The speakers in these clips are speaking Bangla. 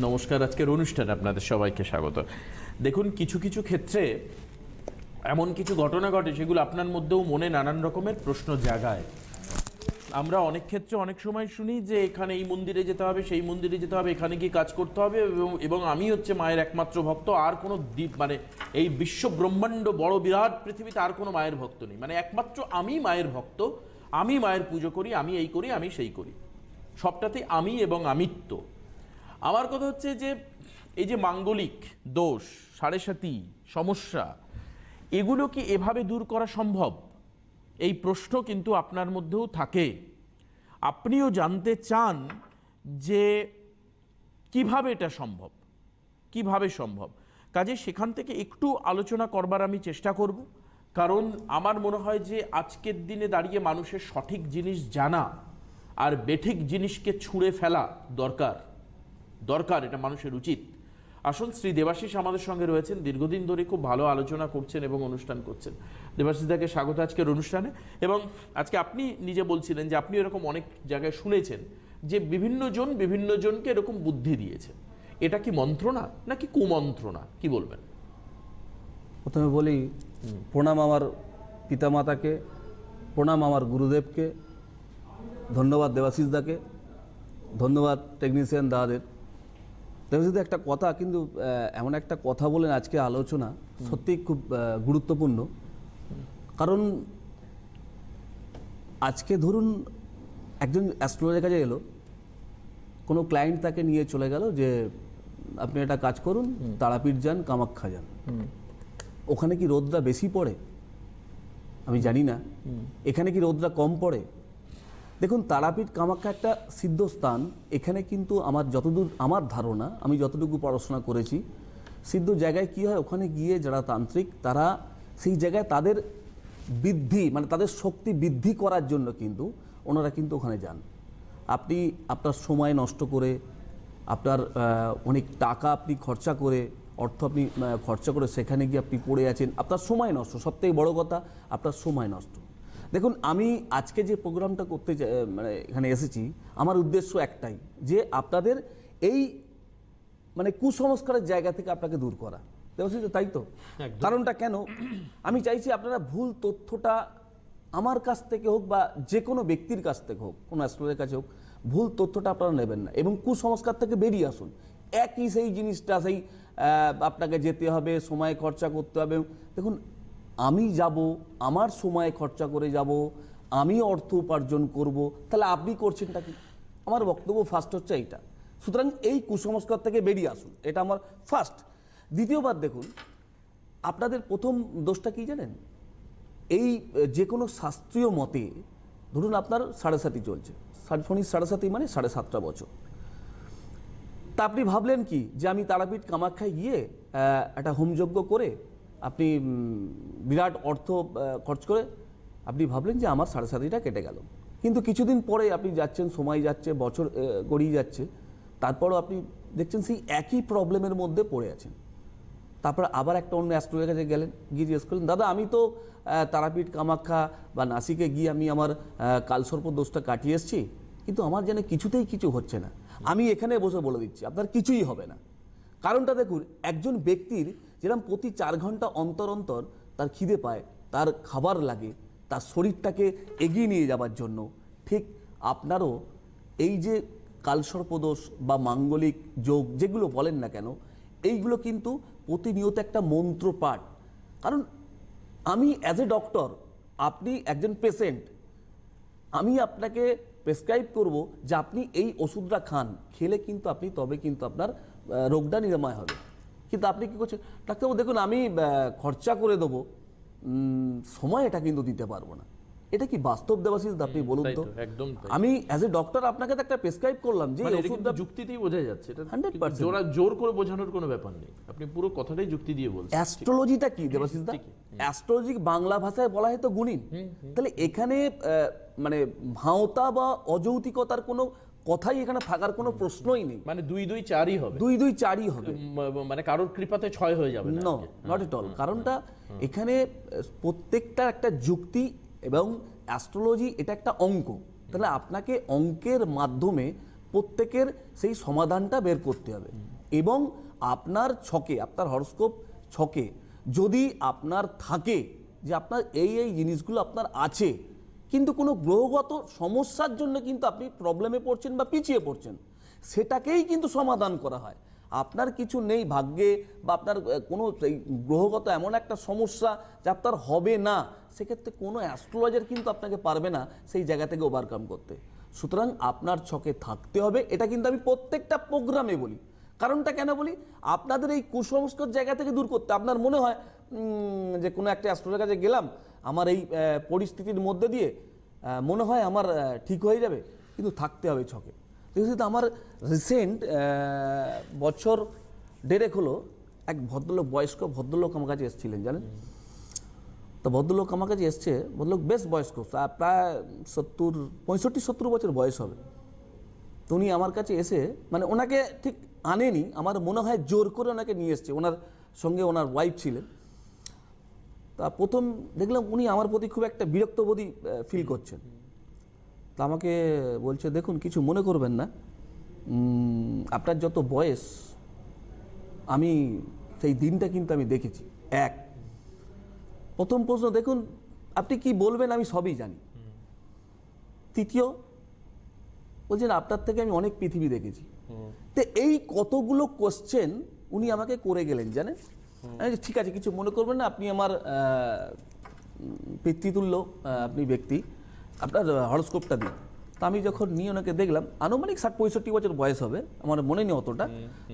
নমস্কার, আজকের অনুষ্ঠানে আপনাদের সবাইকে স্বাগত। দেখুন, কিছু কিছু ক্ষেত্রে এমন কিছু ঘটনা ঘটে সেগুলো আপনার মধ্যেও মনে নানান রকমের প্রশ্ন জাগায়। আমরা অনেক ক্ষেত্রে অনেক সময় শুনি যে এখানে এই মন্দিরে যেতে হবে, সেই মন্দিরে যেতে হবে, এখানে কি কাজ করতে হবে, এবং আমি হচ্ছে মায়ের একমাত্র ভক্ত, আর কোনো দ্বীপ মানে এই বিশ্ব ব্রহ্মাণ্ড বড় বিরাট পৃথিবীতে আর কোনো মায়ের ভক্ত নেই, মানে একমাত্র আমি মায়ের ভক্ত, আমি মায়ের পুজো করি, আমি এই করি, আমি সেই করি, সবটাতে আমি এবং আমিত্ব। আমার কথা হচ্ছে যে এই যে মাঙ্গলিক দোষ, সাড়ে সাতি সমস্যা, এগুলো কি এভাবে দূর করা সম্ভব? এই প্রশ্ন কিন্তু আপনার মধ্যেও থাকে। আপনিও জানতে চান যে কিভাবে এটা সম্ভব, কিভাবে সম্ভব। কাজে সেখান থেকে একটু আলোচনা করবার আমি চেষ্টা করব, কারণ আমার মনে হয় যে আজকের দিনে দাঁড়িয়ে মানুষের সঠিক জিনিস জানা আর বেঠিক জিনিসকে ছুঁড়ে ফেলা দরকার, এটা মানুষের উচিত। আসুন, শ্রী দেবাশিস আমাদের সঙ্গে রয়েছেন, দীর্ঘদিন ধরে খুব ভালো আলোচনা করছেন এবং অনুষ্ঠান করছেন। দেবাশিস দাকে স্বাগত আজকের অনুষ্ঠানে। এবং আজকে আপনি নিজে বলছিলেন যে আপনি এরকম অনেক জায়গায় শুনেছেন যে বিভিন্ন জনকে এরকম বুদ্ধি দিয়েছে। এটা কি মন্ত্রণা নাকি কুমন্ত্রণা, কি বলবেন? প্রথমে বলি, প্রণাম আমার পিতামাতাকে, প্রণাম আমার গুরুদেবকে, ধন্যবাদ দেবাশিস দাকে, ধন্যবাদ টেকনিশিয়ান দাদের। দেবাশিস একটা কথা, কিন্তু এমন একটা কথা বলেন আজকে আলোচনা সত্যিই খুব গুরুত্বপূর্ণ। কারণ আজকে ধরুন একজন অ্যাস্ট্রোলজারের কাছে এলো, কোনো ক্লায়েন্ট তাকে নিয়ে চলে গেল যে আপনি একটা কাজ করুন, তারাপীঠ যান, কামাখ্যা যান। ওখানে কি রোদটা বেশি পড়ে? আমি জানি না। এখানে কি রোদটা কম পড়ে? দেখুন, তারাপীঠ কামাখ্যা একটা সিদ্ধ স্থান। এখানে কিন্তু আমার যতদূর আমার ধারণা, আমি যতটুকু পড়াশোনা করেছি, সিদ্ধ জায়গায় কি হয়, ওখানে গিয়ে যারা তান্ত্রিক তারা সেই জায়গায় তাদের বৃদ্ধি মানে তাদের শক্তি বৃদ্ধি করার জন্য কিন্তু ওনারা কিন্তু ওখানে যান। আপনি আপনার সময় নষ্ট করে, আপনার অনেক টাকা আপনি খরচা করে, অর্থ আপনি খরচা করে সেখানে গিয়ে আপনি পড়ে আছেন, আপনার সময় নষ্ট। সবথেকে বড় কথা, আপনার সময় নষ্ট। দেখুন, আমি আজকে যে প্রোগ্রামটা করতে মানে এখানে এসেছি, আমার উদ্দেশ্য একটাই, যে আপনাদের এই মানে কুসংস্কারের জায়গা থেকে আপনাকে দূর করা। দেখছি তো, তাই তো? কারণটা কেন আমি চাইছি আপনারা ভুল তথ্যটা আমার কাছ থেকে হোক বা যে কোনো ব্যক্তির কাছ থেকে হোক, কোনো অ্যাস্ট্রোলজারের কাছে হোক, ভুল তথ্যটা আপনারা নেবেন না এবং কুসংস্কার থেকে বেরিয়ে আসুন। একই সেই জিনিসটা, সেই আপনাকে যেতে হবে, সময় খরচা করতে হবে। দেখুন, আমি যাব, আমার সময় খরচা করে যাব, আমি অর্থ উপার্জন করব, তাহলে আপনি করছেনটা কি? আমার বক্তব্য ফার্স্ট হচ্ছে এইটা। সুতরাং এই কুসংস্কার থেকে বেরিয়ে আসুন, এটা আমার ফার্স্ট। দ্বিতীয়বার দেখুন, আপনাদের প্রথম দোষটা কি জানেন? এই যে কোনো শাস্ত্রীয় মতে ধরুন আপনার 7.5 চলছে, শনি 7.5 মানে 7.5 বছর। তা আপনি ভাবলেন কি যে আমি তারাপীঠ কামাখ্যায় গিয়ে একটা হোমযজ্ঞ করে আপনি বিরাট অর্থ খরচ করে আপনি ভাবলেন যে আমার 7.5টা কেটে গেল। কিন্তু কিছুদিন পরে আপনি যাচ্ছেন, সময় যাচ্ছে, বছর গড়িয়ে যাচ্ছে, তারপরও আপনি দেখছেন সেই একই প্রবলেমের মধ্যে পড়ে আছেন। তারপর আবার একটা অন্য অ্যাস্ট্রোলজারের কাছে গেলেন, গিয়ে জিজ্ঞেস করলেন, দাদা আমি তো তারাপীঠ কামাখ্যা বা নাসিকে গিয়ে আমি আমার কালসর্প দোষটা কাটিয়ে এসেছি, কিন্তু আমার যেন কিছুতেই কিছু হচ্ছে না। আমি এখানে বসে বলে দিচ্ছি, আপনার কিছুই হবে না। কারণটা দেখুন, একজন ব্যক্তির যেরকম প্রতি 4 ঘন্টা অন্তর অন্তর তার খিদে পায়, তার খাবার লাগে, তার শরীরটাকে এগিয়ে নিয়ে যাওয়ার জন্য, ঠিক আপনারও এই যে কালসর্পদোষ বা মাঙ্গলিক যোগ যেগুলো বলেন না কেন, এইগুলো কিন্তু প্রতিনিয়ত একটা মন্ত্র পাঠ। কারণ আমি অ্যাজ এ ডক্টর, আপনি একজন পেশেন্ট, আমি আপনাকে প্রেসক্রাইব করব যে আপনি এই ওষুধটা খান, খেলে কিন্তু আপনি তবে কিন্তু আপনার রোগটা নিরাময় হবে। কিন্তু আপনি কী করছেন, ডাক্তারবাবু দেখুন আমি খরচা করে দেবো, সময় এটা কিন্তু দিতে পারবো না। এটা কি বাস্তব দেবাশিস? আপনি বলুন তো। একদম। আমি অ্যাজ এ ডক্টর আপনাকে তো একটা প্রেসক্রাইব করলাম যে ওষুধটা যুক্তিতেই বোঝা যাচ্ছে, এটা 100% জোর করে বোঝানোর কোনো ব্যাপার নেই, আপনি পুরো কথাটাই যুক্তি দিয়ে বলছেন। অ্যাস্ট্রোলজিটা কি দেবাশিস দা? অ্যাস্ট্রোলজি বাংলা ভাষায় বলা হয় তো গুণিন। তাহলে এখানে মানে ভাওতা বা অযৌতিকতার কোনো কথাই এখানে থাকার কোনো প্রশ্নই নেই। মানে 2-2 4ই হবে, 2-2 4ই হবে, মানে কারোর কৃপাতে 6 হয়ে যাবে না। Not at all. কারণটা এখানে প্রত্যেকটা একটা যুক্তি, এবং অ্যাস্ট্রোলজি এটা একটা অঙ্ক। তাহলে আপনাকে অঙ্কের মাধ্যমে প্রত্যেকের সেই সমাধানটা বের করতে হবে। এবং আপনার ছকে, আপনার হরস্কোপ ছকে যদি আপনার থাকে যে আপনার এই এই জিনিসগুলো আপনার আছে, কিন্তু কোনো গ্রহগত সমস্যার জন্য কিন্তু আপনি প্রবলেমে পড়ছেন বা পিছিয়ে পড়ছেন, সেটাকেই কিন্তু সমাধান করা হয়। আপনার কিছু নেই ভাগ্যে, বা আপনার কোনো এই গ্রহগত এমন একটা সমস্যা যা আপনার হবে না, সেক্ষেত্রে কোনো অ্যাস্ট্রোলজার কিন্তু আপনাকে পারবে না সেই জায়গা থেকে ওভারকাম করতে। সুতরাং আপনার ছকে থাকতে হবে, এটা কিন্তু আমি প্রত্যেকটা প্রোগ্রামে বলি। কারণটা কেন বলি, আপনাদের এই কুসংস্কার জায়গা থেকে দূর করতে। আপনার মনে হয় যে কোনো একটা অ্যাস্ট্রোলজার কাছে গেলাম, আমার এই পরিস্থিতির মধ্যে দিয়ে মনে হয় আমার ঠিক হয়ে যাবে, কিন্তু থাকতে হবে ছকে। দেখুন, আমার রিসেন্ট বছর দেড়েক হলো এক ভদ্রলোক, বয়স্ক ভদ্রলোক আমার কাছে এসেছিলেন, জানেন তো। ভদ্রলোক আমার কাছে এসছে, ভদ্রলোক বেশ বয়স্ক, প্রায় 65-70 বছর বয়স হবে। তো উনি আমার কাছে এসে, মানে ওনাকে ঠিক আনেনি, আমার মনে হয় জোর করে ওনাকে নিয়ে এসছে, ওনার সঙ্গে ওনার ওয়াইফ ছিলেন। তা প্রথম দেখলাম উনি আমার প্রতি খুব একটা বিরক্তবোধী ফিল করছেন। তা আমাকে বলছে, দেখুন কিছু মনে করবেন না, আপনার যত বয়স আমি সেই দিনটা কিন্তু আমি দেখেছি। প্রথম প্রশ্ন, দেখুন আপনি কি বলবেন আমি সবই জানি। তৃতীয় বলছেন, আপনার থেকে আমি অনেক পৃথিবী দেখেছি। তো এই কতগুলো কোশ্চেন উনি আমাকে করে গেলেন, জানেন। ঠিক আছে, কিছু মনে করবেন না, আপনি আমার পিতৃতুল্য আপনি ব্যক্তি, আপনার হরস্কোপটা দিন। তা আমি যখন নিয়ে ওনাকে দেখলাম, আনুমানিক 60-65 বছর বয়স হবে, আমার মনে নেই অতটা।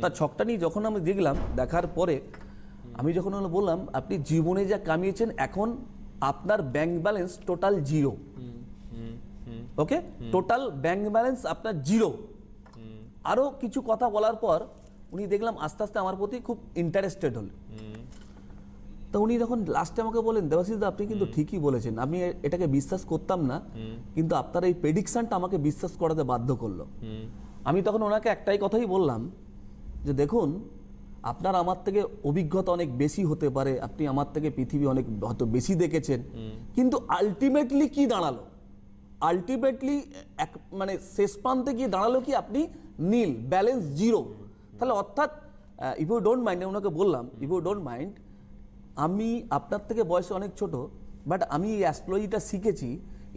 তার ছকটা নিয়ে যখন আমি দেখলাম, দেখার পরে আমি যখন ওনাকে বললাম, আপনি জীবনে যা কামিয়েছেন, এখন আপনার ব্যাংক ব্যালেন্স টোটাল 0। ওকে, টোটাল ব্যাংক ব্যালেন্স আপনার 0। আরও কিছু কথা বলার পর উনি দেখলাম আস্তে আস্তে আমার প্রতি খুব ইন্টারেস্টেড হলেন। তো উনি যখন লাস্টে আমাকে বলেন, দেবাশিস দা আপনি কিন্তু ঠিকই বলেছেন, আমি এটাকে বিশ্বাস করতাম না, কিন্তু আপনার এই প্রেডিকশনটা আমাকে বিশ্বাস করাতে বাধ্য করলো। আমি তখন ওনাকে একটাই কথাই বললাম যে, দেখুন আপনার আমার থেকে অভিজ্ঞতা অনেক বেশি হতে পারে, আপনি আমার থেকে পৃথিবী অনেক হয়তো বেশি দেখেছেন, কিন্তু আলটিমেটলি কি দাঁড়ালো, আলটিমেটলি মানে শেষ প্রান্তে গিয়ে দাঁড়ালো কি, আপনি নীল, ব্যালেন্স 0। তাহলে অর্থাৎ ইফ ইউ ডোন্ট মাইন্ড, ওনাকে বললাম ইফ ইউ ডোন্ট মাইন্ড, আমি আপনার থেকে বয়সে অনেক ছোট, বাট আমি এই অ্যাস্ট্রোলজিটা শিখেছি,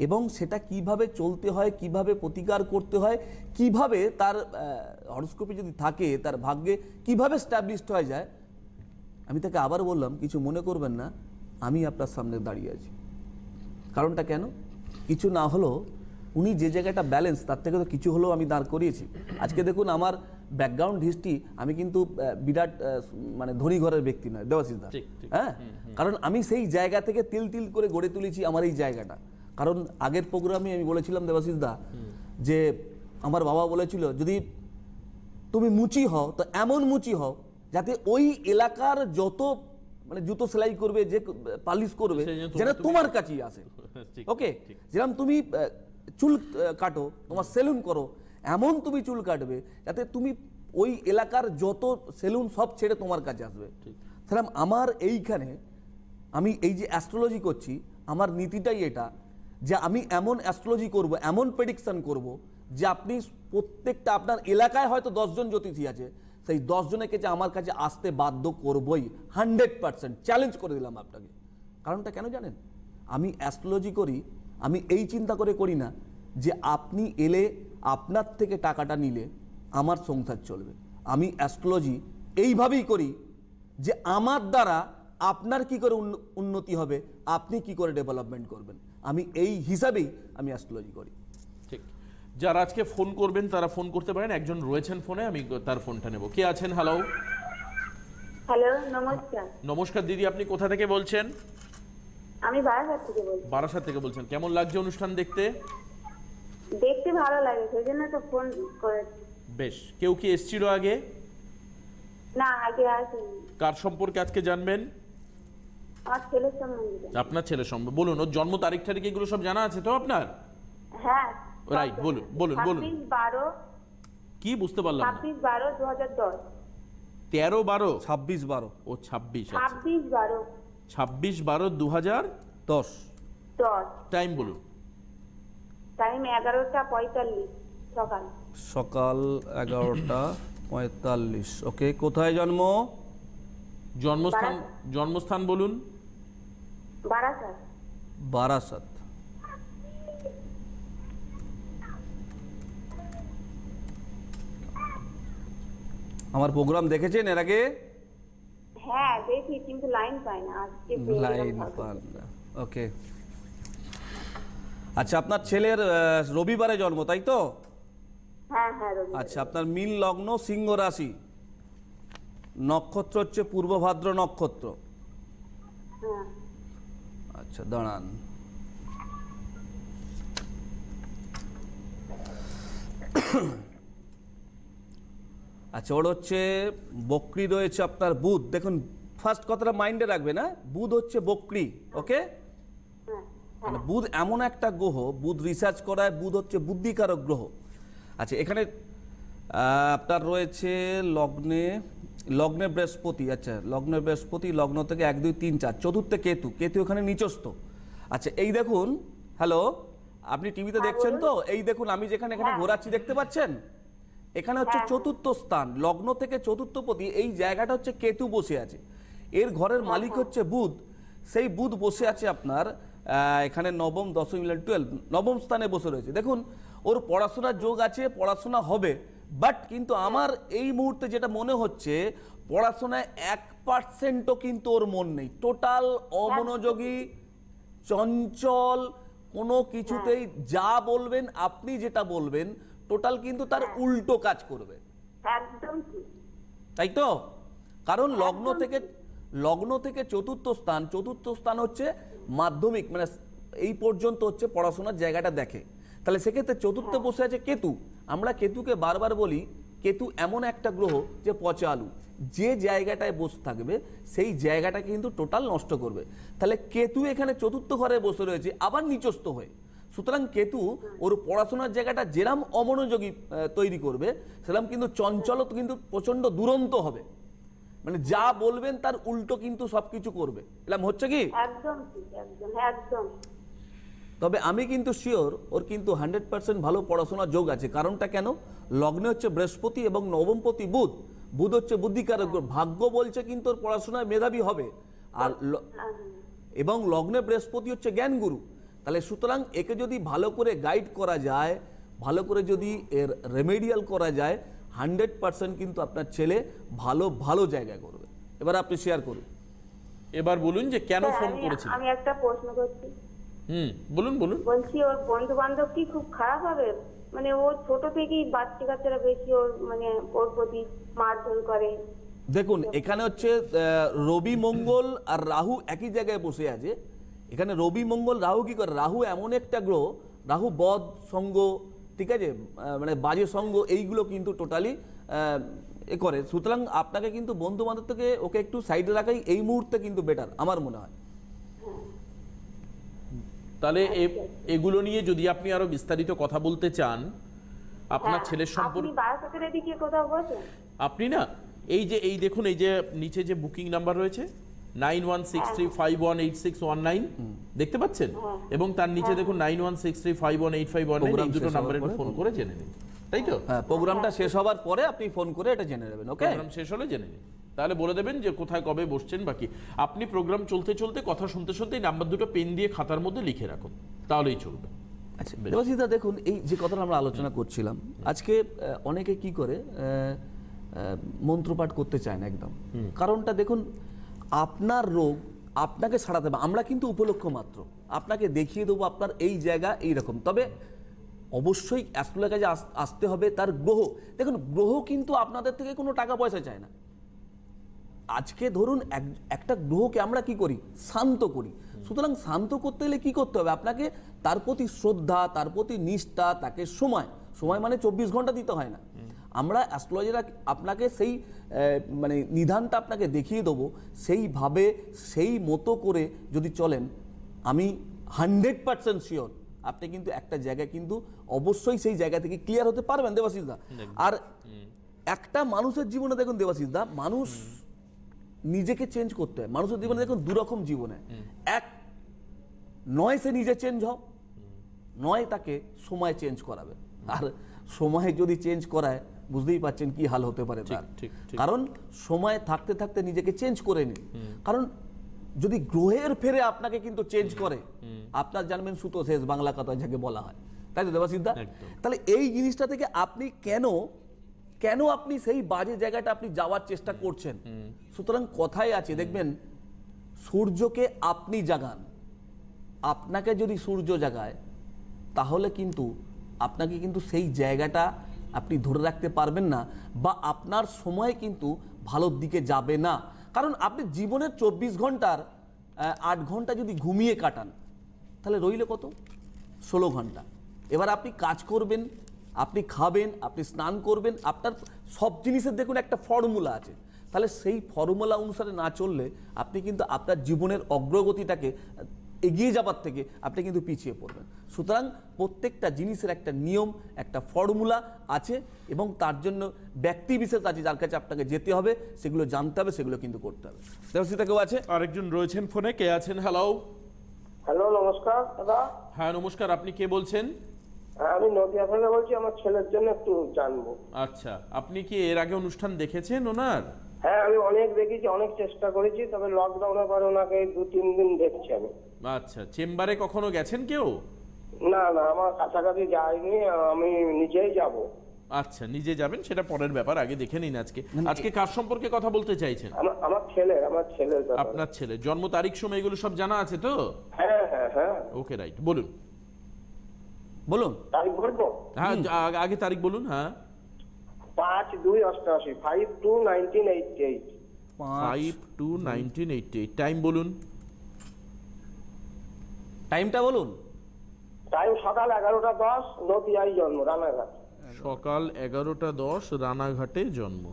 এবং সেটা কিভাবে চলতে হয়, কিভাবে প্রতিকার করতে হয়, কিভাবে তার হরস্কোপে যদি থাকে তার ভাগ্যে কিভাবে স্ট্যাবলিশড হয়ে যায়। আমি তাকে আবার বললাম, কিছু মনে করবেন না, আমি আপনার সামনে দাঁড়িয়ে আছি। কারণটা কেন, কিছু না হলো উনি যে জায়গাটা ব্যালেন্স, তার থেকে তো কিছু হলেও আমি দাঁড় করিয়েছি। আজকে দেখুন আমার ব্যাকগ্রাউন্ড হিস্ট্রি, আমি কিন্তু বিরাট মানে ধনী ঘরের ব্যক্তি নয় দেবাশিস দা, হ্যাঁ। কারণ আমি সেই জায়গা থেকে তিল তিল করে গড়ে তুলেছি আমার এই জায়গাটা। কারণ আগের প্রোগ্রামে আমি বলেছিলাম দেবাশিস দা, যে আমার বাবা বলেছিল, যদি তুমি মুচি হও তো এমন মুচি হও যাতে ওই এলাকার যত মানে জুতো সেলাই করবে, যে পালিশ করবে, যেন তোমার কাছেই আসে। ওকে, যেরকম তুমি চুল কাটো, তোমার সেলুন করো, এমন তুমি চুল কাটবে যাতে তুমি ওই এলাকার যত সেলুন সব ছেড়ে তোমার কাছে আসবে। সেরকম আমার এইখানে আমি এই যে অ্যাস্ট্রোলজি করছি, আমার নীতিটাই এটা, যে আমি এমন অ্যাস্ট্রোলজি করব, এমন প্রেডিকশন করব, যে আপনি প্রত্যেকটা, আপনার এলাকায় হয়তো 10 জন জ্যোতিষী আছে, সেই 10 জনকে যে আমার কাছে আসতে বাধ্য করবই, 100% চ্যালেঞ্জ করে দিলাম আপনাকে। কারণটা কেন জানেন, আমি অ্যাস্ট্রোলজি করি, আমি এই চিন্তা করে করি না যে আপনি এলে আপনার থেকে টাকাটা নিলে আমার সংসার চলবে। আমি অ্যাস্ট্রোলজি এইভাবেই করি যে আমার দ্বারা আপনার কি করে উন্নতি হবে, আপনি কি করে ডেভেলপমেন্ট করবেন, আমি এই হিসাবেই আমি অ্যাস্ট্রোলজি করি। ঠিক, যারা আজকে ফোন করবেন তারা ফোন করতে পারেন। একজন রয়েছেন ফোনে, আমি তার ফোনটা নেব। কে আছেন? হ্যালো। হ্যালো, নমস্কার। নমস্কার দিদি, আপনি কোথা থেকে বলছেন? আমি বারাসাত থেকে বলছি। বারাসাত থেকে বলছেন। কেমন লাগছে অনুষ্ঠান দেখতে? দেখতে ভালো লাগে, সেই জন্য তো ফোন করেছি। বেশ, কেউ কি এসেছিল আগে? না, আগে আসেনি। কার সম্পর্কে আজকে জানবেন? আমার ছেলের সম্বন্ধে। আপনার ছেলের সম্পর্কে বলুন, ওর জন্ম তারিখ টারিখ এগুলো সব জানা আছে তো আপনার? হ্যাঁ, রাইট, বলুন বলুন বলুন। 26/12 কি বুঝতে পারলাম না? 26/12/2010। 13-12 26-12 ও 26, 26/12 26-12-2010। 10 টাইম বলুন। টাইম 11টা 45। সকাল সকাল 11:45। ওকে, কোথায় জন্ম? জন্মস্থান বলুন। বারাসাত। বারাসাত। আমার প্রোগ্রাম দেখেছেন এর আগে? হ্যাঁ দেখি, কিন্তু লাইন পাই না আজকে পেয়ে গেলাম লাইন ভাগ্য। পান না। ওকে, আচ্ছা আপনার ছেলের রবিবারে জন্ম, তাই তো? হ্যাঁ হ্যাঁ রবি। আচ্ছা, আপনার মীন লগ্ন, সিংহ রাশি, নক্ষত্র হচ্ছে পূর্ব ভাদ্র নক্ষত্র। হ্যাঁ আচ্ছা দাঁড়ান। আচ্ছা, ওর হচ্ছে বক্রি রয়েছে আপনার বুধ। দেখুন, ফার্স্ট কথাটা মাইন্ডে রাখবে না, বুধ হচ্ছে বক্রি। ওকে, হ্যাঁ মানে বুধ এমন একটা গ্রহ, বুধ রিসার্চ করায়, বুধ হচ্ছে বুদ্ধিকারক গ্রহ। আচ্ছা, এখানে আপনার রয়েছে লগ্নে বৃহস্পতি। আচ্ছা, লগ্নে বৃহস্পতি, লগ্ন থেকে 1 2 3 4, চতুর্থে কেতু, কেতু এখানে নিচস্থ। আচ্ছা, এই দেখুন, হ্যালো, আপনি টিভিতে দেখছেন তো? এই দেখুন, আমি যেখানে এখানে ঘোরাচ্ছি, দেখতে পাচ্ছেন? এখানে হচ্ছে চতুর্থ স্থান, লগ্ন থেকে চতুর্থপতি, এই জায়গাটা হচ্ছে কেতু বসে আছে। এর ঘরের মালিক হচ্ছে বুধ। সেই বুধ বসে আছে আপনার এখানে নবম, দশম, 12 নবম স্থানে বসে রয়েছে। দেখুন, ওর পড়াশোনার যোগ আছে, পড়াশোনা হবে, বাট কিন্তু আমার এই মুহূর্তে যেটা মনে হচ্ছে, পড়াশোনায় 1%ও কিন্তু ওর মন নেই। টোটাল অমনোযোগী, চঞ্চল, কোনো কিছুতেই যা বলবেন, আপনি যেটা বলবেন, টোটাল কিন্তু তার উল্টো কাজ করবে, একদম ঠিক। তাই তো? কারণ লগ্ন থেকে চতুর্থ স্থান হচ্ছে মাধ্যমিক, মানে এই পর্যন্ত হচ্ছে পড়াশোনার জায়গাটা দেখে। তাহলে সেক্ষেত্রে চতুর্থে বসে আছে কেতু। আমরা কেতুকে বারবার বলি, কেতু এমন একটা গ্রহ যে পচা আলু, যে জায়গাটায় বসে থাকবে সেই জায়গাটা কিন্তু টোটাল নষ্ট করবে। তাহলে কেতু এখানে চতুর্থ ঘরে বসে রয়েছে, আবার নিচস্থ হয়ে। সুতরাং কেতু ওর পড়াশোনার জায়গাটা যেরাম অমনোযোগী তৈরি করবে, সেরকম কিন্তু চঞ্চলত কিন্তু প্রচণ্ড দুরন্ত হবে। মানে যা বলবেন তার উল্টো কিন্তু সবকিছু করবে। এরকম হচ্ছে কি? একদম ঠিক, একদম একদম। তবে আমি কিন্তু শিওর ওর কিন্তু 100% ভালো পড়াশোনার যোগ আছে। কারণটা কেন? লগ্নে হচ্ছে বৃহস্পতি এবং নবমপতি বুধ। বুধ হচ্ছে বুদ্ধিকারক গ্রহ। ভাগ্য বলছে কিন্তু ওর পড়াশোনায় মেধাবী হবে। আর এবং লগ্নে বৃহস্পতি হচ্ছে জ্ঞানগুরু। তাহলে সুতরাং একে যদি ভালো করে গাইড করা যায়, ভালো করে যদি এর রেমেডিয়াল করা যায়, 100% কিন্তু আপনার ছেলে ভালো ভালো জায়গায় করবে। এবার আপনি শেয়ার করুন। এবার বলুন যে কেন স্যার, ফোন করেছিলেন। আমি একটা প্রশ্ন করছি। বলুন। বলছি, ওর বন্ধু বান্ধব কি খুব খারাপ হবে? মানে ও ছোট থেকেই বাচ্চারা বেশি ওর প্রতি মারধর করে। দেখুন, এখানে হচ্ছে রবি, মঙ্গল আর রাহু একই জায়গায় বসে আছে। এখানে রবি, মঙ্গল, রাহু কি করে? রাহু এমন একটা গ্রহ, রাহু বদ সঙ্গ, ঠিক আছে, মানে বাজে সঙ্গ, এইগুলো কিন্তু টোটালি এ করে। সুতরাং আপনাকে কিন্তু বন্ধু বান্ধব থেকে ওকে একটু সাইডে রাখাই এই মুহূর্তে কিন্তু বেটার আমার মনে হয়। তাহলে এগুলো নিয়ে যদি আপনি আরো বিস্তারিত কথা বলতে চান, আপনার ছেলের আপনি সম্পর্কে বারাসাতের এদিকে কোথাও বসেন? আপনি না, এই দেখুন, এই যে নিচে যে বুকিং নাম্বার রয়েছে 9163518619, দেখতে পাচ্ছেন? এবং তার নিচে দেখুন 9163518519, এই দুটো নাম্বারে ফোন করে জেনে নিন, তাই তো? হ্যাঁ, প্রোগ্রামটা শেষ হবার পরে আপনি ফোন করে এটা জেনে নেবেন। ওকে, প্রোগ্রাম শেষ হলে জেনে নিন, তাহলে বলে দেবেন যে কোথায় কবে বসছেন বাকি। আপনি প্রোগ্রাম চলতে চলতে, কথা শুনতে শুনতে নাম্বার দুটো পেন দিয়ে খাতার মধ্যে লিখে রাখুন, তাহলেই চলবে। আচ্ছা দেবাশিসদা, দেখুন এই যে কথাটা আমরা আলোচনা করছিলাম, আজকে অনেকে কি করে মন্ত্রপাঠ করতে চায় না একদম। কারণটা দেখুন, আপনার রোগ আপনাকে সারাতে হবে, আমরা কিন্তু উপলক্ষ মাত্র, আপনাকে দেখিয়ে দেবো আপনার এই জায়গা এইরকম। তবে অবশ্যই অ্যাস্ট্রোলজির কাছে আসতে হবে তার গ্রহ। দেখুন, গ্রহ কিন্তু আপনাদের থেকে কোনো টাকা পয়সা চায় না। আজকে ধরুন একটা গ্রহকে আমরা কি করি? শান্ত করি। সুতরাং শান্ত করতে গেলে কি করতে হবে? আপনাকে তার প্রতি শ্রদ্ধা, তার প্রতি নিষ্ঠা, তাকে সময় মানে 24 ঘন্টা দিতে হয় না। আমরা অ্যাস্ট্রোলজিরা আপনাকে সেই মানে নিধানটা আপনাকে দেখিয়ে দেবো, সেইভাবে সেই মতো করে যদি চলেন, আমি 100% শিওর আপনি কিন্তু একটা জায়গায় কিন্তু অবশ্যই সেই জায়গা থেকে ক্লিয়ার হতে পারবেন দেবাশিসদা। আর একটা মানুষের জীবনে দেখুন দেবাশিসদা, মানুষ নিজেকে চেঞ্জ করতে হয়। মানুষের জীবনে দেখুন দুরকম জীবনে, এক নয় সে নিজে চেঞ্জ হোক, নয় তাকে সময় চেঞ্জ করাবে। আর সময় যদি চেঞ্জ করায় বুঝতেই পারছেন কি হাল হতে পারে তার। ঠিক, ঠিক। কারণ সময় থাকতে থাকতে নিজেকে চেঞ্জ করে নিন। কারণ যদি গ্রহের ফেরে আপনাকে কিন্তু চেঞ্জ করে, আপনার জানবেন সুতো শেষ, বাংলা কথা যাকে বলা হয়, তাই তো দেবাশিসদা? একদম। তাহলে এই জিনিসটা থেকে আপনি কেন আপনি সেই বাজে জায়গাটা আপনি যাওয়ার চেষ্টা করছেন? সুতরাং কথাই আছে, দেখবেন সূর্যকে আপনি জাগান, আপনাকে যদি সূর্য জাগায় তাহলে কিন্তু আপনাকে কিন্তু সেই জায়গাটা আপনি ধরে রাখতে পারবেন না, বা আপনার সময় কিন্তু ভালোর দিকে যাবে না। কারণ আপনি জীবনের 24 ঘন্টার 8 ঘন্টা যদি ঘুমিয়ে কাটান, তাহলে রইল কত? 16 ঘন্টা। এবার আপনি কাজ করবেন, আপনি খাবেন, আপনি স্নান করবেন, আপনার সব জিনিসের দেখুন একটা ফর্মুলা আছে। তাহলে সেই ফর্মুলা অনুসারে না চললে আপনি কিন্তু আপনার জীবনের অগ্রগতিটাকে এগিয়ে যাবার থেকে আপনি কিন্তু পিছিয়ে পড়বেন। সুতরাং প্রত্যেকটা জিনিসের একটা নিয়ম, একটা ফর্মুলা আছে, এবং তার জন্য ব্যক্তি বিশেষ আছে যার কাছে আপনাকে যেতে হবে, সেগুলো জানতে হবে, সেগুলো কিন্তু করতে হবে। দেবশ্রীতা কেউ আছে? আরেকজন রয়েছেন ফোনে, কে আছেন? হ্যালো। হ্যালো, নমস্কার দাদা। হ্যাঁ নমস্কার, আপনি কে বলছেন? আমি নদিয়া থেকে বলছি, আমার ছেলের জন্য একটু জানবো। আচ্ছা, আপনি কি এর আগে অনুষ্ঠান দেখেছেন ওনার? হ্যাঁ, আমি অনেক দেখেছি, অনেক চেষ্টা করেছি, তবে লকডাউনের পরে ওনাকে 2-3 দিন দেখছি আমি। আচ্ছা, চেম্বারে কখনো গেছেন কেউ? না না, আমার কাছাকাছি যায়নি, আমি নিজেই যাব। আচ্ছা, নিজে যাবেন, সেটা পরের ব্যাপার, আগে দেখে নিন। আজকে কার সম্পর্কে কথা বলতে চাইছেন? আমার ছেলের ব্যাপারে। আপনার ছেলে জন্ম তারিখ সময় এগুলো সব জানা আছে তো? হ্যাঁ হ্যাঁ হ্যাঁ। ওকে, রাইট, বলুন। বলুন। তারিখ বলবো? হ্যাঁ, আগে তারিখ বলুন। হ্যাঁ, 5/2/88, 5/2/1988। 5/2/1988। টাইম বলুন। টাইমটা বলুন। টাইম সকাল 11টা 10, নদিয়ায় জন্ম, রানাঘাট। সকাল 11টা 10, রানাঘাটে জন্ম।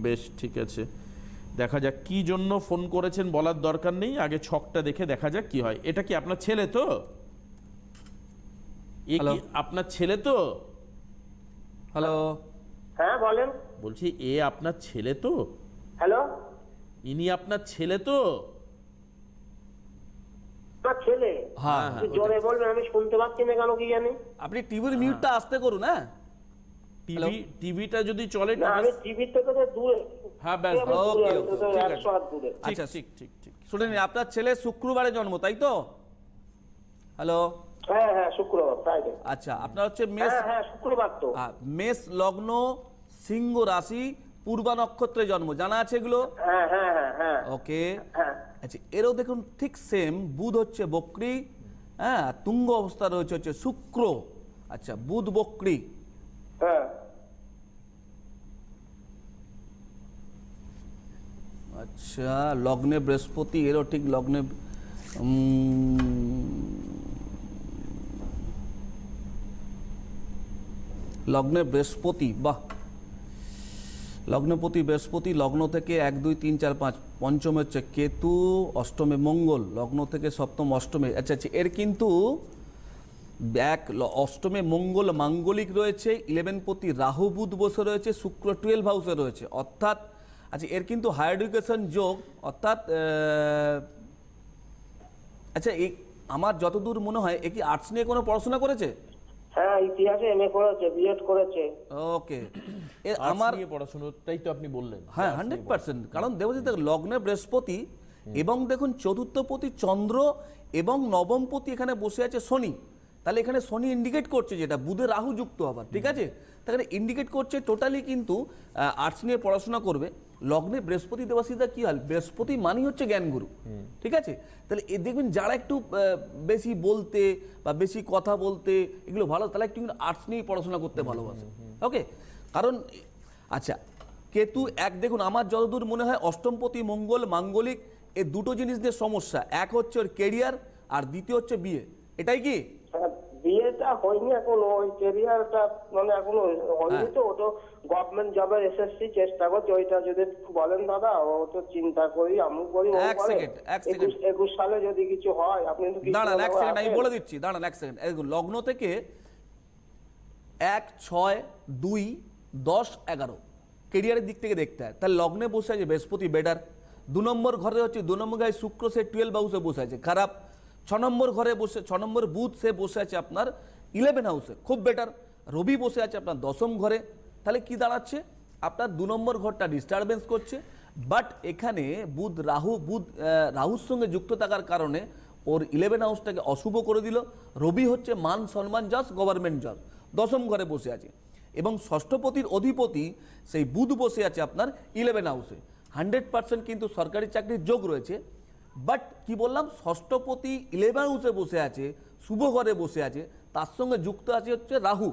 বেশ, ঠিক আছে, দেখা যাক কি জন্য ফোন করেছেন, বলার দরকার নেই, আগে ছকটা দেখে দেখা যাক কি হয়। এটা কি আপনার ছেলে তো? এ হ্যালো। কি আপনার ছেলে তো? হ্যালো। হ্যাঁ বলেন। বলছি, এ আপনার ছেলে তো? হ্যালো, ইনি আপনার ছেলে তো? আমার ছেলে। হ্যাঁ একটু জোরে বলবেন, আমি শুনতে পাচ্ছি না কেন কি জানি। আপনি টিভির মিউটটা আস্তে করুন। হ্যাঁ, টিভিটা যদি চলে, না, আমি টিভি থেকে তো দূরে। হ্যাঁ, ব্যাস, আমি দূরে, ওকে, আমি তো ওকে, ঠিক আছে। 100 হাত দূরে। ঠিক আচ্ছা, ঠিক ঠিক ঠিক। শুনে নিন, আপনার ছেলে শুক্রবারে জন্ম, তাই তো? হ্যালো। হ্যাঁ হ্যাঁ, শুক্রবার, ফ্রাইডে। আচ্ছা, আপনার হচ্ছে মেষ, হ্যাঁ হ্যাঁ, শুক্রবার তো। মেষ লগ্ন, সিংহ রাশি, পূর্বা নক্ষত্রে জন্ম, জানা আছে এগুলো? হ্যাঁ হ্যাঁ হ্যাঁ হ্যাঁ ওকে। হ্যাঁ। আচ্ছা, এরও দেখুন ঠিক সেম, বুধ হচ্ছে বক্রী, হ্যাঁ, তুঙ্গ অবস্থা রয়েছে হচ্ছে শুক্র। আচ্ছা, বুধ বক্রী। হ্যাঁ। আচ্ছা, লগ্নে বৃহস্পতি, এরও ঠিক লগ্নে লগ্নে বৃহস্পতি, বাহ, লগ্নপতি বৃহস্পতি, লগ্ন থেকে 1 2 3 4 5, পঞ্চমে হচ্ছে কেতু, অষ্টমে মঙ্গল, লগ্ন থেকে সপ্তম অষ্টমে। আচ্ছা আচ্ছা, এর কিন্তু অষ্টমে মঙ্গল মাঙ্গলিক রয়েছে, 11 পতি রাহু বুধ বসে রয়েছে, শুক্র 12 হাউসে রয়েছে, অর্থাৎ আচ্ছা এর কিন্তু হায়ার এডুকেশন যোগ, অর্থাৎ আচ্ছা এই আমার যতদূর মনে হয় এ কি আর্টস নিয়ে কোনো পড়াশোনা করেছে? হ্যাঁ, ইতিহাসে এমএ করেছে, বিএড করেছে। ওকে। এর আমার আমার নিয়ে পড়াশোনাটাই তো আপনি বললেন। হ্যাঁ 100%, কারণ দেবজিৎ লগ্নে বৃহস্পতি এবং দেখুন চতুর্থপতি চন্দ্র এবং নবমপতি এখানে বসে আছে শনি। তাহলে এখানে শনি ইন্ডিকেট করছে যেটা বুধে রাহু যুক্ত হবার, ঠিক আছে, তাহলে ইন্ডিকেট করছে টোটালি কিন্তু আর্টস নিয়ে পড়াশোনা করবে। লগ্নে বৃহস্পতি দেবাশিসদা কি হল, বৃহস্পতি মানেই হচ্ছে জ্ঞানগুরু, ঠিক আছে। তাহলে এ দেখবেন যারা একটু বেশি বলতে বা বেশি কথা বলতে এগুলো ভালো, তাহলে একটু কিন্তু আর্টস নিয়েই পড়াশোনা করতে ভালোবাসে। ওকে, কারণ আচ্ছা কেতু এক, দেখুন আমার যতদূর মনে হয় অষ্টমপতি মঙ্গল মাঙ্গলিক, এই দুটো জিনিস দিয়ে সমস্যা, এক হচ্ছে ওর কেরিয়ার আর দ্বিতীয় হচ্ছে বিয়ে, এটাই কি? হ্যাঁ, বিয়েটা হয়নি এখনো, ওই ক্যারিয়ারটা মানে এখনো হয়নি, তো ও তো গভর্নমেন্ট জবের এসএসসি চেষ্টা করছে। ওইটা যদি বলেন দাদা, ও তো চিন্তা করি, আমি করি, ও এক করে। সেকেন্ড, এক সেকেন্ড। 21 সালে যদি কিছু হয়, আপনি তো কিছু দাঁড়ান এক সেকেন্ড, আমি আছেন। বলে দিচ্ছি, দাঁড়ান এক সেকেন্ড। লগ্ন থেকে 1 6 2 10 11 কেরিয়ারের দিক থেকে দেখতে হয়, তাহলে লগ্নে বসে আছে বৃহস্পতি, বেটার। 2 নম্বর ঘরে হচ্ছে 2 নম্বর ঘরে শুক্র, সে 12 হাউসে বসে আছে, খারাপ। 6 নম্বর ঘরে বসে 6 নম্বর বুধ, সে বসে আছে আপনার 11 হাউসে, খুব বেটার। রবি বসে আছে আপনার দশম ঘরে, তাহলে কি দাঁড়াচ্ছে, আপনার 2 নম্বর ঘরটা ডিস্টারবেন্স করছে। বাট এখানে রাহুর সঙ্গে যুক্ত থাকার কারণে ওর 11 হাউসটাকে অশুভ করে দিল। রবি হচ্ছে মান সম্মান জজ, গভর্নমেন্ট জজ, দশম ঘরে বসে আছে, এবং ষষ্ঠপতির অধিপতি সেই বুধ বসে আছে আপনার 11 হাউসে। 100% কিন্তু সরকারি চাকরির যোগ রয়েছে। বাট কি বললাম, ষষ্ঠপতি 11 হাউসে বসে আছে, শুভ ঘরে বসে আছে, তার সঙ্গে যুক্ত আছে হচ্ছে রাহু।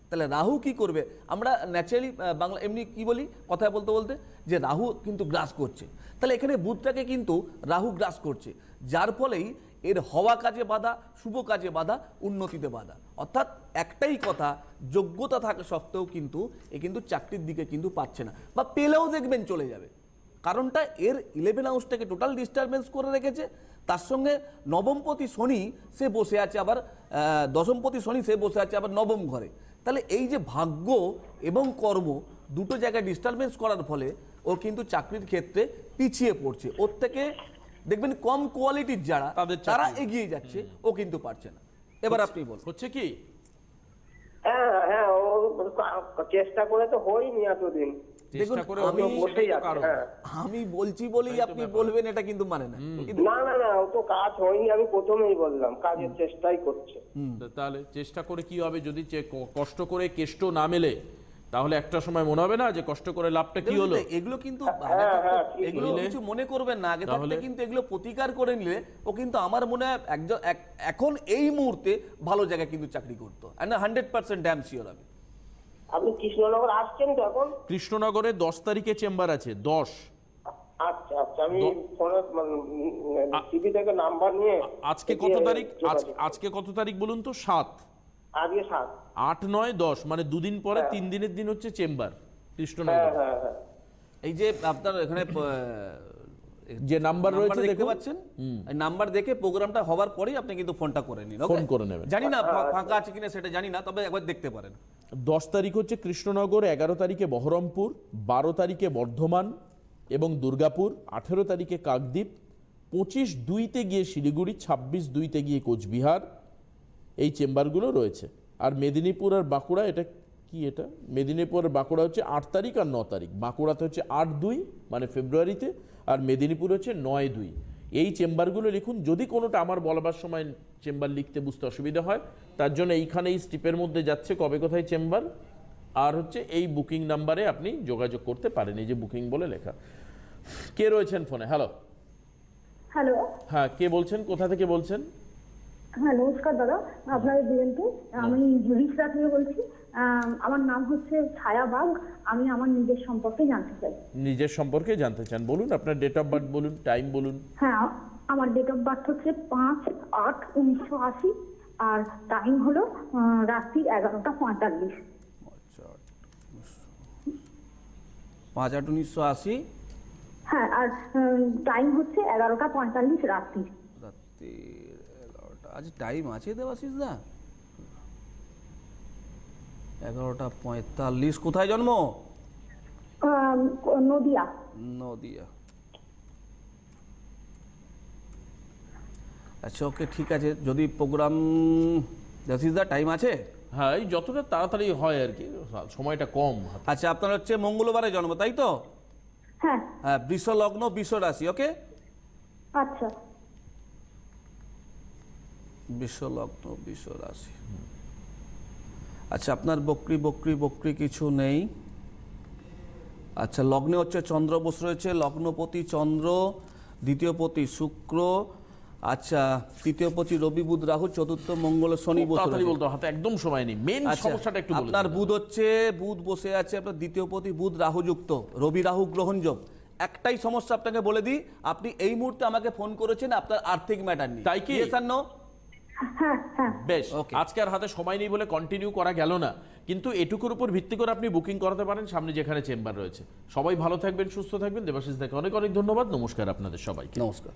তাহলে রাহু কি করবে, আমরা ন্যাচারালি বাংলা এমনি কি বলি কথা বলতে বলতে, যে রাহু কিন্তু গ্রাস করছে। তাহলে এখানে বুধটাকে কিন্তু রাহু গ্রাস করছে, যার ফলেই এর হওয়া কাজে বাধা, শুভ কাজে বাধা, উন্নতিতে বাধা। অর্থাৎ একটাই কথা, যোগ্যতা থাকা সত্ত্বেও কিন্তু এ কিন্তু চাকরির দিকে কিন্তু পাচ্ছে না, বা পেলেও দেখবেন চলে যাবে। কারণটা এর 11 হাউসটাকে টোটাল ডিস্টারবেন্স করে রেখেছে। তার সঙ্গে নবমপতি শনি সে বসে আছে আবার, দশমপতি শনি সে বসে আছে আবার নবম ঘরে। তাহলে এই যে ভাগ্য এবং কর্ম দুটো জায়গায় ডিস্টারবেন্স করার ফলে ও কিন্তু চাকরির ক্ষেত্রে পিছিয়ে পড়ছে। ওর থেকে দেখবেন কম কোয়ালিটির যারা তারা এগিয়ে যাচ্ছে, ও কিন্তু পারছে না। এবার আপনি বলুন হচ্ছে কি? হ্যাঁ হ্যাঁ, ও চেষ্টা করে তো হয়নি এতদিন। দেখুন, আমি বলছি বলেই আপনি বলবেন এটা কিন্তু মানে না। না না না, ও তো কাজ হয়নি, আমি প্রথমেই বললাম কাজের চেষ্টাই করছে। তাহলে চেষ্টা করে কি হবে, যদি কষ্ট করে কেষ্ট না মেলে তাহলে একটা সময় মনে হবে না যে কষ্ট করে লাভটা কি হলো। এগুলো কিন্তু এগুলো কিছু মনে করবেন না, আগে থাকতে কিন্তু এগুলো প্রতিকার করে নিলে ও কিন্তু আমার মনে হয় এখন এই মুহূর্তে ভালো জায়গায় কিন্তু চাকরি করতো। 100% ড্যাম শিওর আমি। আপনি কৃষ্ণনগর আসছেন তো এখন? কৃষ্ণনগরে 10 তারিখে চেম্বার আছে, 10। আচ্ছা আচ্ছা, আমি ফোনে টিভি থেকে নাম্বার নিয়ে। আজকে কত তারিখ? আজকে কত তারিখ বলুন তো? 7। আজকে 7, 8, 9, 10, মানে 2 দিন পরে 3 দিনের দিন হচ্ছে চেম্বার কৃষ্ণনগর। হ্যাঁ হ্যাঁ, এই যে আপনার এখানে যে নাম্বার রয়েছে দেখতে পাচ্ছেন, এই নাম্বার দেখে প্রোগ্রামটা হওয়ার পরেই আপনি কিন্তু ফোনটা করে নিন। ফোন করে নেবেন। জানি না ফাঁকা আছে কিনা সেটা জানি না, তবে একবার দেখতে পারেন। 10 তারিখ হচ্ছে কৃষ্ণনগর, 11 তারিখে বহরমপুর, 12 তারিখে বর্ধমান এবং দুর্গাপুর, 18 তারিখে কাকদ্বীপ, 25/2-তে গিয়ে শিলিগুড়ি, 26/2-তে গিয়ে কোচবিহার, এই চেম্বারগুলো রয়েছে। আর মেদিনীপুর আর বাঁকুড়া, এটা কি, এটা মেদিনীপুর আর বাঁকুড়া হচ্ছে 8 তারিখ আর 9 তারিখ। বাঁকুড়াতে হচ্ছে 8/2 মানে ফেব্রুয়ারিতে, আর মেদিনীপুর হচ্ছে 9/2। এই চেম্বারগুলো লিখুন। যদি কোনোটা আমার বলবার সময় চেম্বার লিখতে বুঝতে অসুবিধা হয়, তার জন্য এইখানে এই স্টিপের মধ্যে যাচ্ছে কবে কোথায় চেম্বার, আর হচ্ছে এই বুকিং নাম্বারে আপনি যোগাযোগ করতে পারেন। এই যে বুকিং বলে লেখা। কে রয়েছেন ফোনে? Hello hello. হ্যাঁ, কে বলছেন, কোথা থেকে বলছেন? হ্যাঁ নমস্কার দাদা, আপনাদের বিএনপি, আমি রিসরা থেকে বলছি। আমার নাম হচ্ছে ছায়া বাগ। আমি আমার নিজের সম্পর্কে জানতে চাই। নিজের সম্পর্কে জানতে চান, বলুন আপনার ডেট অফ বার্থ বলুন, টাইম বলুন। হ্যাঁ, আমার ডেট অফ বার্থ হচ্ছে 5/8/1980, আর টাইম হলো রাত্রি 11টা 45। 5/8/1980। হ্যাঁ, আর টাইম হচ্ছে 11টা 45 রাত্রি। রাত্রি 11টা। আজ টাইম আছে দেবাশিস দা? 11টা 45। কোথায় জন্ম? নদিয়া। নদিয়া। আচ্ছা, ওকে, ঠিক আছে। যদি প্রোগ্রাম দেবাশিস দা টাইম আছে? হ্যাঁ, এই যতটা তাড়াতাড়ি হয় আর কি, সময়টা কম। আচ্ছা, আপনার হচ্ছে মঙ্গলবারে জন্ম, তাই তো? হ্যাঁ। হ্যাঁ, বৃষ লগ্ন, বৃষ রাশি। ওকে, আচ্ছা। বৃষ লগ্ন, বৃষ রাশি। আচ্ছা, আপনার বক্রি কিছু নেই। আচ্ছা, লগ্নে হচ্ছে চন্দ্র বসে রয়েছে, লগ্নপতি চন্দ্র, দ্বিতীয়পতি শুক্র, আচ্ছা তৃতীয়পতি রবি বুধ রাহু, চতুর্থ মঙ্গল শনি বসে তাড়াতাড়ি রয়েছে। বলতে হাতে একদম সময় নেই। মেন সমস্যাটা একটু বলুন। আপনার বুধ হচ্ছে, বুধ বসে আছে আপনার দ্বিতীয়পতি বুধ রাহু যুক্ত, রবি রাহু গ্রহণ যোগ। একটাই সমস্যা আপনাকে বলে দিই, আপনি এই মুহূর্তে আমাকে ফোন করেছেন আপনার আর্থিক ম্যাটার নিয়ে, তাই কি? হ্যাঁ হ্যাঁ। বেশ, Okay. আজকে আর হাতে সময় নেই বলে কন্টিনিউ করা গেল না, কিন্তু এটুকুর উপর ভিত্তি করে আপনি বুকিং করাতে পারেন সামনে যেখানে চেম্বার রয়েছে। সবাই ভালো থাকবেন, সুস্থ থাকবেন। দেবাশিস দাকে অনেক অনেক ধন্যবাদ। নমস্কার আপনাদের সবাইকে। নমস্কার।